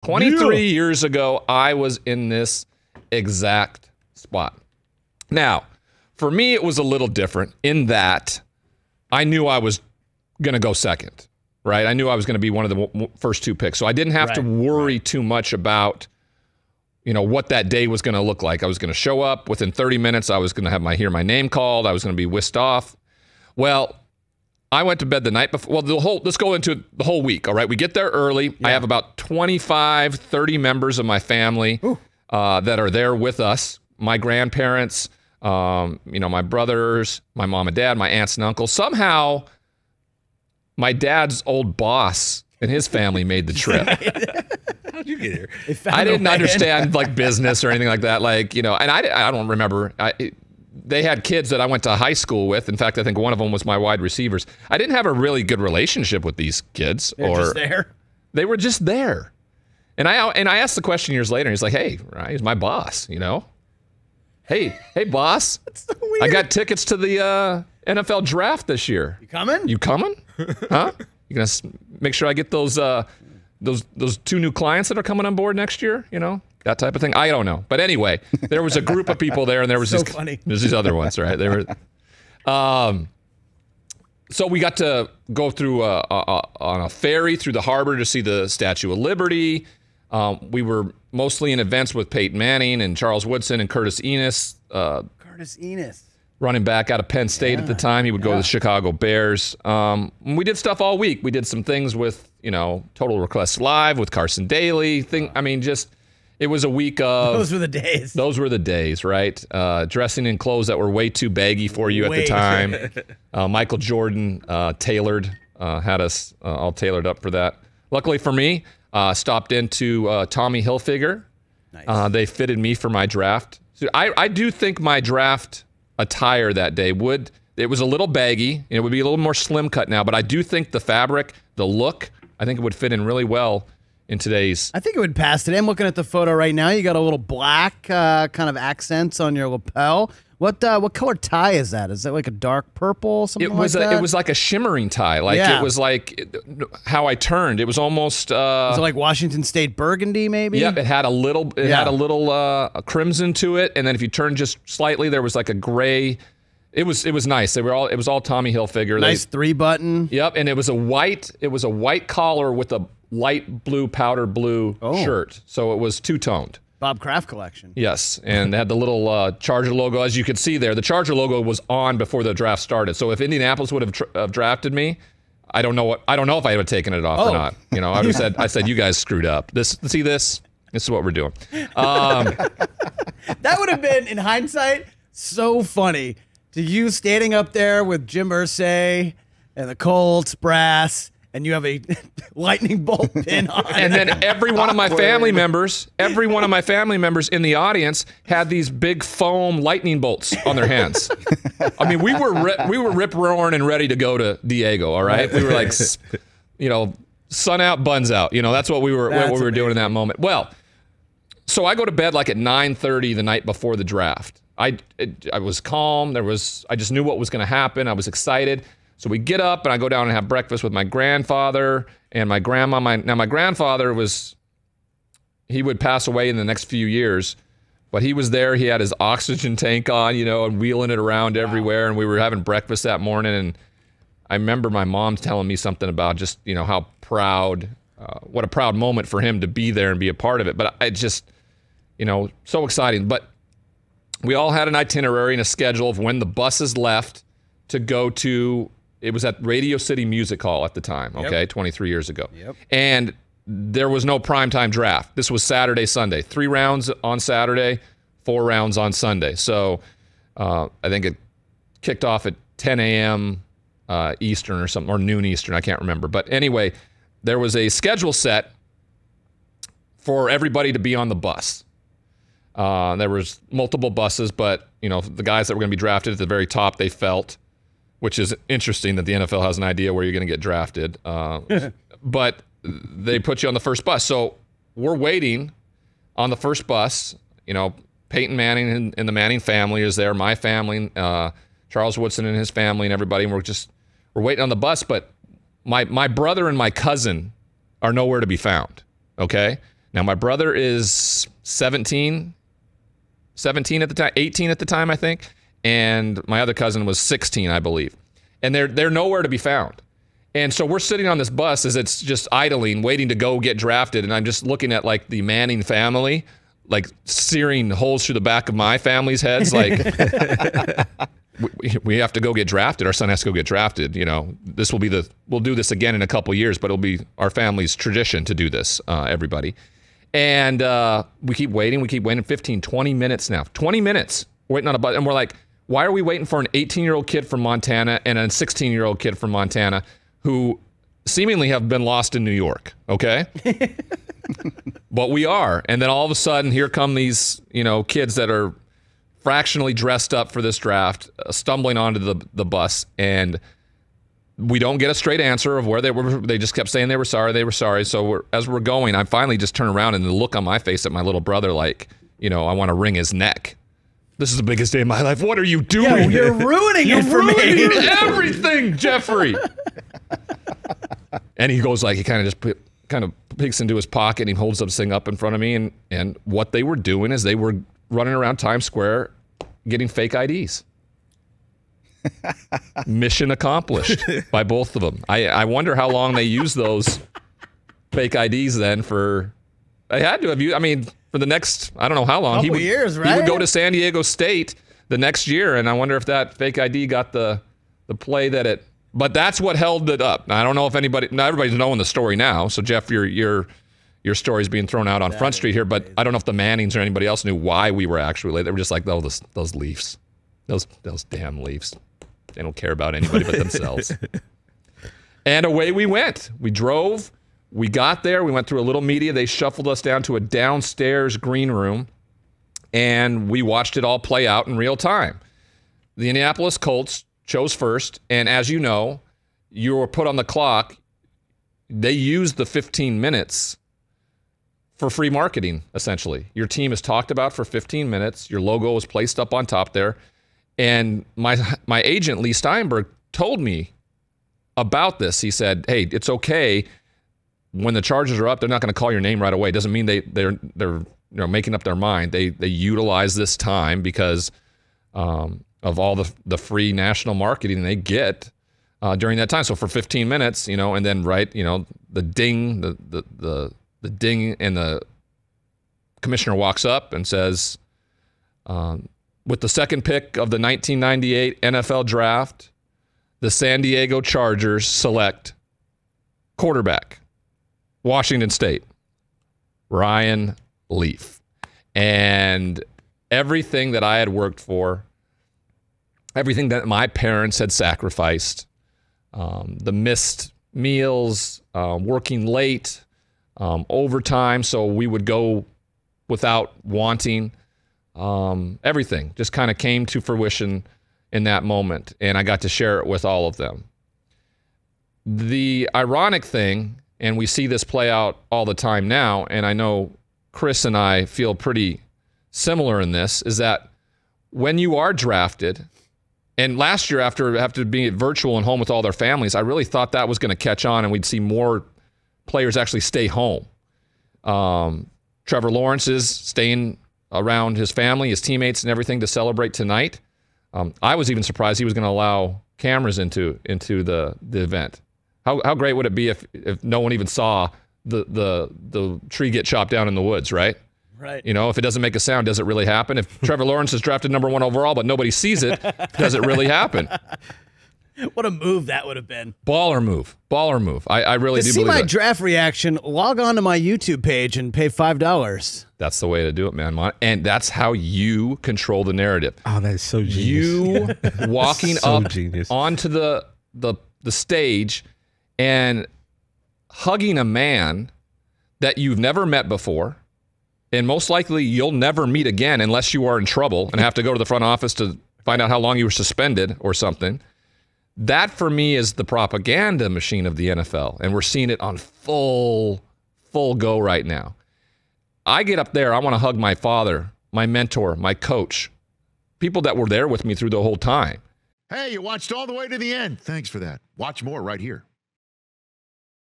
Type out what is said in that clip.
23 years ago, I was in this exact spot. Now, for me, it was a little different in that I knew I was going to go second, right? I knew I was going to be one of the first two picks. So I didn't have to worry too much about, what that day was going to look like. I was going to show up within 30 minutes. I was going to hear my name called. I was going to be whisked off. Well, I went to bed the night before. Well, let's go into the whole week. All right. We get there early. Yeah. I have about 25, 30 members of my family that are there with us. My grandparents, my brothers, my mom and dad, my aunts and uncles. Somehow my dad's old boss and his family made the trip. How'd you get here? I didn't understand business or anything like that. And I don't remember. They had kids that I went to high school with. In fact, I think one of them was my wide receivers. I didn't have a really good relationship with these kids. They're just there? They were just there. And I asked the question years later, and he's like, hey, he's my boss, Hey, boss. That's so weird. I got tickets to the NFL draft this year. You coming? You coming? Huh? You gonna make sure I get those two new clients that are coming on board next year? That type of thing. I don't know. But anyway, there was a group of people there, and there was these other ones, right? They were. So we got to go through on a ferry through the harbor to see the Statue of Liberty. We were mostly in events with Peyton Manning and Charles Woodson and Curtis Enis. Running back out of Penn State at the time. He would go to the Chicago Bears. We did stuff all week. We did some things with, Total Request Live with Carson Daly. It was a week of... Those were the days. Those were the days, right? Dressing in clothes that were way too baggy for you at the time. Michael Jordan tailored, had us all tailored up for that. Luckily for me, stopped into Tommy Hilfiger. Nice. They fitted me for my draft. So I do think my draft attire that day it was a little baggy. It would be a little more slim cut now, but I do think the fabric, the look, I think it would fit in really well in today's. I think it would pass today. I'm looking at the photo right now. You got a little black kind of accents on your lapel. What color tie is that? Is that like a dark purple, something like that? It was like a shimmering tie. It was like how I turned. It was almost. Was it like Washington State burgundy, maybe? Yep. It had a little. Had a little crimson to it, and then if you turned just slightly, there was like a gray. It was nice. It was all Tommy Hilfiger. Nice 3-button. Yep, and it was a white collar with a light blue powder blue shirt, so it was two-toned. Bob Kraft collection. Yes, and they had the little Charger logo, as you could see there. The Charger logo was on before the draft started. So if Indianapolis would have drafted me, I don't know if I would have taken it off or not. I said you guys screwed up. This is what we're doing. That would have been, in hindsight, so funny to you standing up there with Jim Irsay and the Colts brass. And you have a lightning bolt pin on. And then every one of my family members in the audience had these big foam lightning bolts on their hands. I mean, we were rip roaring and ready to go to Diego. All right, we were like, sun out, buns out. That's what we were doing in that moment. Well, so I go to bed like at 9:30 the night before the draft. I was calm. I just knew what was going to happen. I was excited. So we get up and I go down and have breakfast with my grandfather and my grandma. Now my grandfather he would pass away in the next few years, but he was there. He had his oxygen tank on, and wheeling it around everywhere. And we were having breakfast that morning. And I remember my mom telling me something about just, how proud, what a proud moment for him to be there and be a part of it. But I just, so exciting. But we all had an itinerary and a schedule of when the buses left to go to. It was at Radio City Music Hall at the time, 23 years ago. Yep. And there was no primetime draft. This was Saturday, Sunday. 3 rounds on Saturday, 4 rounds on Sunday. So I think it kicked off at 10 a.m. Eastern or something, or noon Eastern. I can't remember. But anyway, there was a schedule set for everybody to be on the bus. There was multiple buses, but, the guys that were going to be drafted at the very top, they felt, which is interesting that the NFL has an idea where you're going to get drafted. But they put you on the first bus. So we're waiting on the first bus. Peyton Manning and the Manning family is there, my family, Charles Woodson and his family and everybody. And we're waiting on the bus. But my brother and my cousin are nowhere to be found, okay? Now, my brother is 17 at the time, 18 at the time, I think. And my other cousin was 16, I believe. And they're nowhere to be found. And so we're sitting on this bus as it's just idling, waiting to go get drafted. And I'm just looking at like the Manning family, like searing holes through the back of my family's heads. Like, we have to go get drafted. Our son has to go get drafted. You know, this will be we'll do this again in a couple years, but it'll be our family's tradition to do this, everybody. And we keep waiting, 15, 20 minutes now. 20 minutes waiting on a bus. And we're like, why are we waiting for an 18-year-old kid from Montana and a 16-year-old kid from Montana who seemingly have been lost in New York, okay? But we are. And then all of a sudden, here come these, kids that are fractionally dressed up for this draft, stumbling onto the bus, and we don't get a straight answer of where they were. They just kept saying they were sorry. So as we're going, I finally just turn around, and the look on my face at my little brother, like, I want to wring his neck. This is the biggest day of my life. What are you doing? You're ruining it for me. You're ruining everything, Jeffrey. And he goes like, he kind of peeks into his pocket, and he holds this thing up in front of me. And what they were doing is they were running around Times Square getting fake IDs. Mission accomplished by both of them. I wonder how long they used those fake IDs then for. They had to have used. I mean, for the next, I don't know how long. Couple years, right? He would go to San Diego State the next year, and I wonder if that fake ID got the play that it. But that's what held it up. Now, I don't know if everybody's knowing the story now. So Jeff, your story's being thrown out on Front Street here, but I don't know if the Mannings or anybody else knew why we were actually late. They were just like, oh, those Leafs, those damn Leafs. They don't care about anybody but themselves. And away we went. We drove. We got there. We went through a little media. They shuffled us down to a downstairs green room, and we watched it all play out in real time. The Indianapolis Colts chose first, and as you know, you were put on the clock. They used the 15 minutes for free marketing, essentially. Your team is talked about for 15 minutes. Your logo is placed up on top there. And my agent, Lee Steinberg, told me about this. He said, hey, it's okay. When the charges are up, they're not going to call your name right away. It doesn't mean they're making up their mind. They utilize this time because of all the free national marketing they get during that time. So for 15 minutes, and then the ding, the ding, and the commissioner walks up and says, with the second pick of the 1998 NFL Draft, the San Diego Chargers select quarterback, Washington State, Ryan Leaf. And everything that I had worked for, everything that my parents had sacrificed, the missed meals, working late, overtime, so we would go without wanting, everything just kind of came to fruition in that moment, and I got to share it with all of them. The ironic thing, and we see this play out all the time now, and I know Chris and I feel pretty similar in this, is that when you are drafted, and last year after being virtual and home with all their families, I really thought that was going to catch on and we'd see more players actually stay home. Trevor Lawrence is staying around his family, his teammates, and everything to celebrate tonight. I was even surprised he was going to allow cameras into the event. How great would it be if no one even saw the tree get chopped down in the woods, right? Right. If it doesn't make a sound, does it really happen? If Trevor Lawrence is drafted number 1 overall, but nobody sees it, does it really happen? What a move that would have been. Baller move. I really do believe that. To see my draft reaction, log on to my YouTube page and pay $5. That's the way to do it, man. And that's how you control the narrative. Oh, that is so genius. You walking up onto the stage and hugging a man that you've never met before, and most likely you'll never meet again unless you are in trouble and have to go to the front office to find out how long you were suspended or something. That, for me, is the propaganda machine of the NFL, and we're seeing it on full go right now. I get up there, I want to hug my father, my mentor, my coach, people that were there with me through the whole time. Hey, you watched all the way to the end. Thanks for that. Watch more right here.